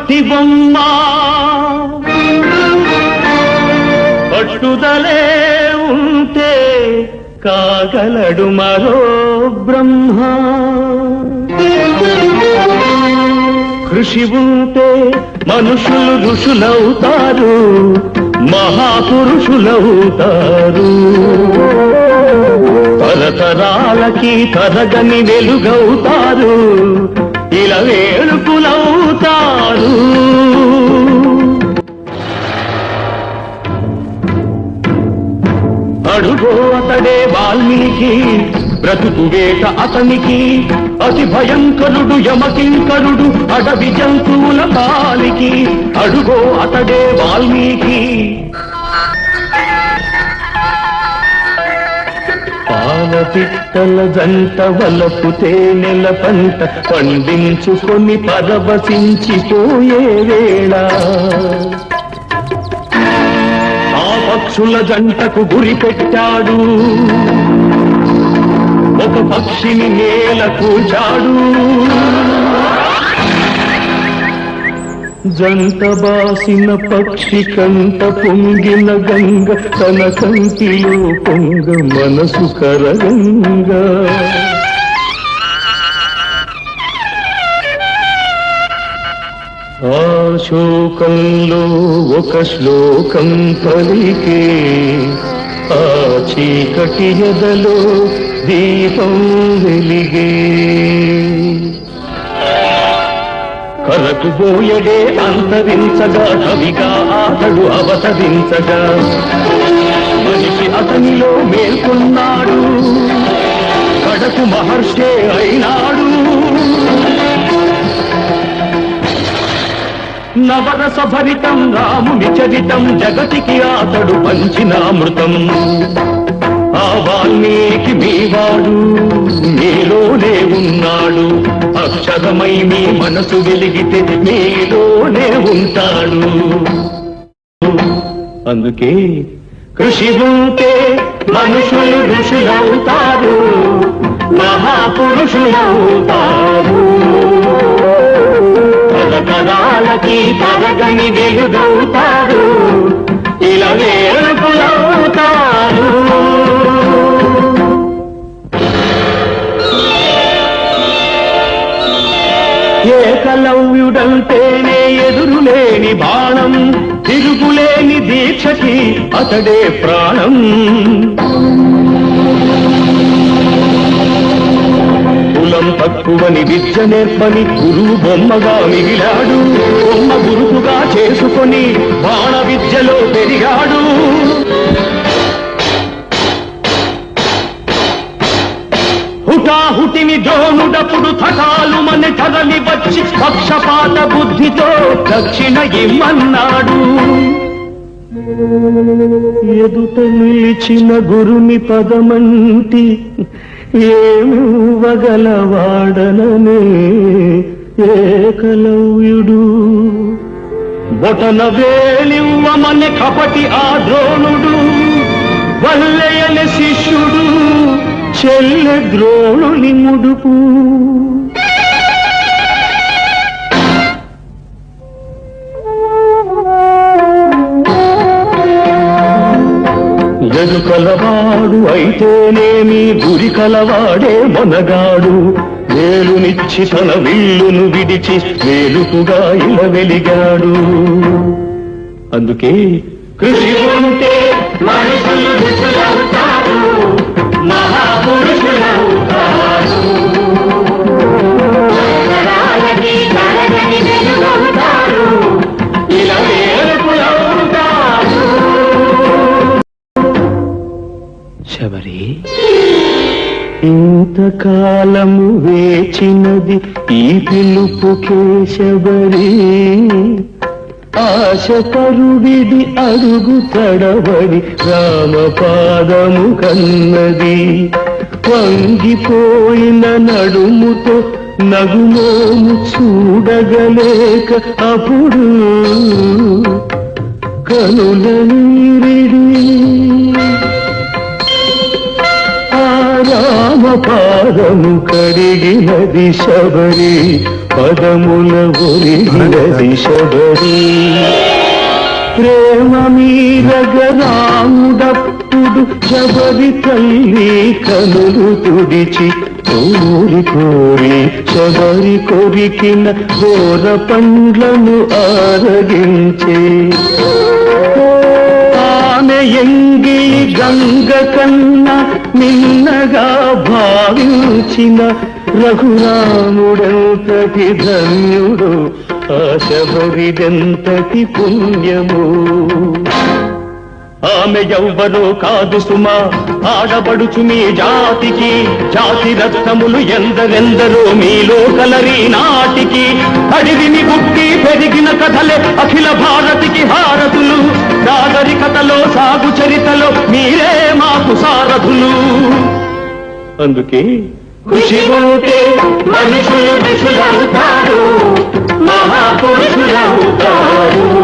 మట్టి బొమ్మ పట్టుదలే ఉంటే కాగలడు మరో బ్రహ్మ. కృషి ఉంటే మనుషులు ఋషులవుతారు, మహాపురుషులవుతారు. తరతరాలకి తరగని వెలుగవుతారు, ఇలా వేడుకులవుతారు. అడుగో అతడే వాల్మీకి, బ్రతుకు వేట అతనికి. అతి భయంకరుడు యమకింకరుడు అడవి జంతువుల పాలికి. అడుగో అతడే వాల్మీకి. పాలపిట్టల జంట వలపు తేనెల పంట పండించుకొని పరవశించిపోయే వేళ, పక్షుల జంటకు గురి పెట్టాడు, ఒక పక్షిని నేల కూల్చాడు. జంట బాసిన పక్షి కంట పొంగిన గంగ, తన కంటిలో పొంగ మనసు కరగంగా. ఆ శోకంలో ఒక శ్లోకం పలికే, ఆ చీకటి ఎదలో దీపం వెలిగే. కరకు బోయడే అంతరించగా, కవిగా అతడు అవతరించగా. మనిషి అతనిలో మేల్కొన్నాడు, కడకు మహర్షే అయినాడు. నవరస భరితం రాముని చరితం, జగతికి అతడు పంచినామృతం. ఆ వాల్మీకి మీవాడు, మీలోనే ఉన్నాడు. అక్షరమై మీ మనసు వెలిగితే మీలోనే ఉంటాడు. అందుకే కృషి ఉంటే మనుషులు ఋషులవుతారు, మహాపురుషులవుతారు. తరతరాలకి తరగని వెలుగవుతారు, ఇలా వేడుకులవుతారు. ఏకలవ్యుడంటేనే ఎదురులేని బాణం, తిరుగులేని దీక్షకి అతడే ప్రాణం. కులం తక్కువని విద్య నేర్పని గురువు బొమ్మగా మిగిలాడు. బొమ్మ గురువుగా చేసుకొని బాణ విద్యలో పెరిగాడు. హుటాహుటిని ద్రోణుడప్పుడు థటాలు మన కదలి వచ్చి పక్షపాత బుద్ధితో దక్షిణ ఇమ్మన్నాడు. ఎదుట నిలిచిన గురుని పదమంటి ఏమివ్వగలవాడననే ఏకలవ్యుడు. బొటన వేలివ్వమని కపటి ఆ ద్రోణుడు, వల్లెయని శిష్యుడు చెల్లె ద్రోణుని ముడుపు. ఎదుకలవాడు అయితేనేమి, గురి కలవాడే మొనగాడు. వేలునిచ్చి తన విల్లును విడిచి వేలుకుగా ఇలా వెలిగాడు. అందుకే కృషి ఉంటే మనుషులు ఋషులవుతారు, మహాపురుషులవుతారు. ఇలా వేడుకులవుతారు. శబరి, ఇంతకాలము వేచినది ఈ పిలుపుకే శబరి. ఆశపరుడిది అడుగు తడబడి రామపాదము కన్నది. వంగిపోయిన నడుముతో నగుమోము చూడగలేక అప్పుడు కనుల నీరిడి. ఆ రామపాదము కడిగినది శబరి, పదముల ఒరిగినది శబరి. ప్రేమ మీరగ రాముడప్పుడు శబరి తల్లి కనులు తుడిచి కోరి కోరి శబరి కొరికిన ఘోర పండ్లను ఆరగించే. ఆమె ఎంగి గంగ కన్నా నిన్నగా భావించిన రఘురాముడెంతటి ధన్యుడు, ఆ శబరిదెంతటి పుణ్యము. ఆమె ఎవ్వరో కాదు సుమా, ఆడబడుచు మీ జాతికి. జాతి రత్నములు ఎందరెందరో మీలో కలరి నాటికి. అడివిని పుట్టి పెరిగిన కథలే అఖిల భారతికి హారతులు. నాగరికతలో సాగు చరితలో మీరే మాకు సారథులు. అందుకే ఖుషి ఉంటే మనుషులు ఋషులవుతారు, మహాపురుషులవుతారు.